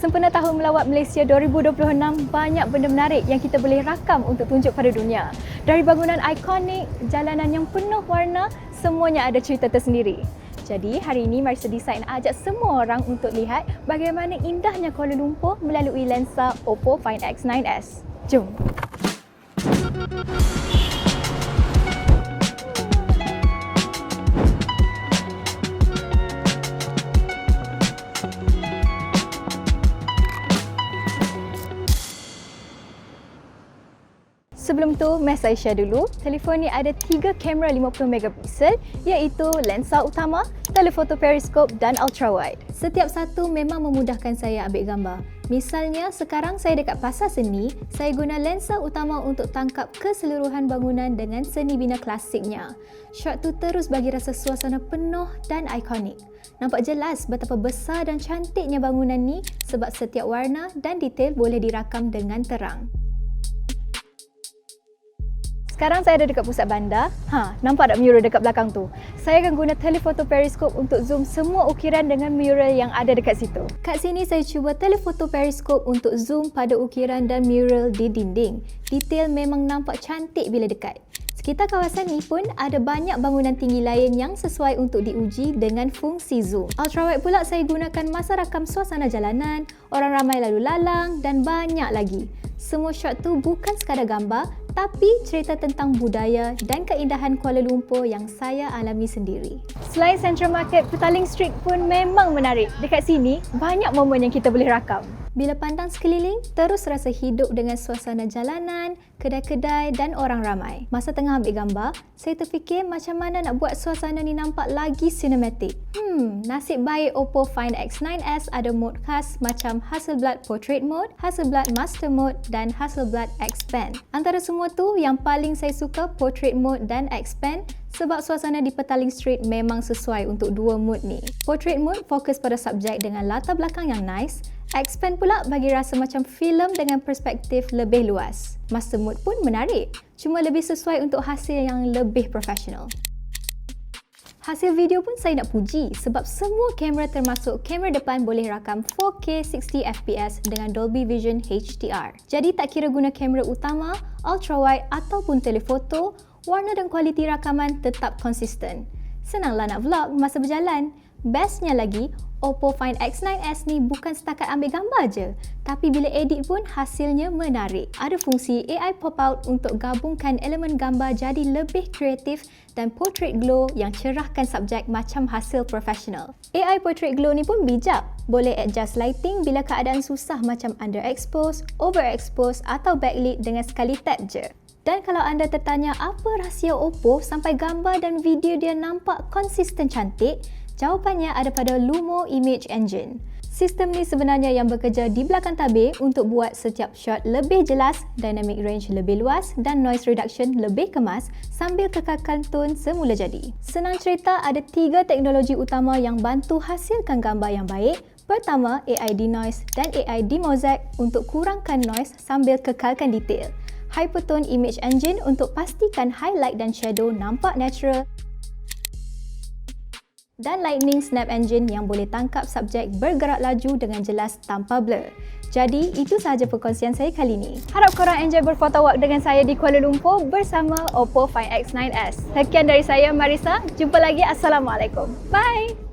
Sempena tahun melawat Malaysia 2026, banyak benda menarik yang kita boleh rakam untuk tunjuk pada dunia. Dari bangunan ikonik, jalanan yang penuh warna, semuanya ada cerita tersendiri. Jadi hari ini Marisa Design ajak semua orang untuk lihat bagaimana indahnya Kuala Lumpur melalui lensa Oppo Find X9s. Jom! Sebelum tu, mari saya share dulu. Telefon ni ada 3 kamera 50 megapiksel iaitu lensa utama, telefoto periskop dan ultrawide. Setiap satu memang memudahkan saya ambil gambar. Misalnya, sekarang saya dekat Pasar Seni, saya guna lensa utama untuk tangkap keseluruhan bangunan dengan seni bina klasiknya. Shot tu terus bagi rasa suasana penuh dan ikonik. Nampak jelas betapa besar dan cantiknya bangunan ni sebab setiap warna dan detail boleh dirakam dengan terang. Sekarang saya ada dekat pusat bandar. Nampak tak mural dekat belakang tu? Saya akan guna telefoto periskop untuk zoom semua ukiran dengan mural yang ada dekat situ. Kat sini saya cuba telefoto periskop untuk zoom pada ukiran dan mural di dinding. Detail memang nampak cantik bila dekat. Sekitar kawasan ni pun ada banyak bangunan tinggi lain yang sesuai untuk diuji dengan fungsi zoom. Ultrawide pula saya gunakan masa rakam suasana jalanan, orang ramai lalu lalang dan banyak lagi. Semua shot tu bukan sekadar gambar, tapi cerita tentang budaya dan keindahan Kuala Lumpur yang saya alami sendiri. Selain Central Market, Petaling Street pun memang menarik. Dekat sini, banyak momen yang kita boleh rakam. Bila pandang sekeliling, terus rasa hidup dengan suasana jalanan, kedai-kedai dan orang ramai. Masa tengah ambil gambar, saya terfikir macam mana nak buat suasana ni nampak lagi sinematik. Nasib baik Oppo Find X9s ada mode khas macam Hasselblad Portrait Mode, Hasselblad Master Mode dan Hasselblad Expand. Antara semua tu, yang paling saya suka Portrait Mode dan Expand sebab suasana di Petaling Street memang sesuai untuk dua mode ni. Portrait Mode fokus pada subjek dengan latar belakang yang nice, Expand pula bagi rasa macam filem dengan perspektif lebih luas. Master Mode pun menarik, cuma lebih sesuai untuk hasil yang lebih profesional. Hasil video pun saya nak puji sebab semua kamera termasuk kamera depan boleh rakam 4K 60fps dengan Dolby Vision HDR. Jadi tak kira guna kamera utama, ultrawide ataupun telefoto, warna dan kualiti rakaman tetap konsisten. Senanglah nak vlog masa berjalan. Bestnya lagi, Oppo Find X9s ni bukan setakat ambil gambar je, tapi bila edit pun hasilnya menarik. Ada fungsi AI pop-out untuk gabungkan elemen gambar jadi lebih kreatif dan portrait glow yang cerahkan subjek macam hasil profesional. AI portrait glow ni pun bijak. Boleh adjust lighting bila keadaan susah macam underexpose, overexpose atau backlit dengan sekali tap je. Dan kalau anda tertanya apa rahsia Oppo sampai gambar dan video dia nampak konsisten cantik, jawapannya ada pada Lumo Image Engine. Sistem ni sebenarnya yang bekerja di belakang tabir untuk buat setiap shot lebih jelas, dynamic range lebih luas dan noise reduction lebih kemas sambil kekalkan tone semula jadi. Senang cerita, ada 3 teknologi utama yang bantu hasilkan gambar yang baik. Pertama, AI Denoise dan AI Demosaic untuk kurangkan noise sambil kekalkan detail. Hypertone Image Engine untuk pastikan highlight dan shadow nampak natural. Dan Lightning Snap Engine yang boleh tangkap subjek bergerak laju dengan jelas tanpa blur. Jadi, itu sahaja perkongsian saya kali ini. Harap korang enjoy berfoto walk dengan saya di Kuala Lumpur bersama Oppo Find X9s. Sekian dari saya, Marisa. Jumpa lagi. Assalamualaikum. Bye!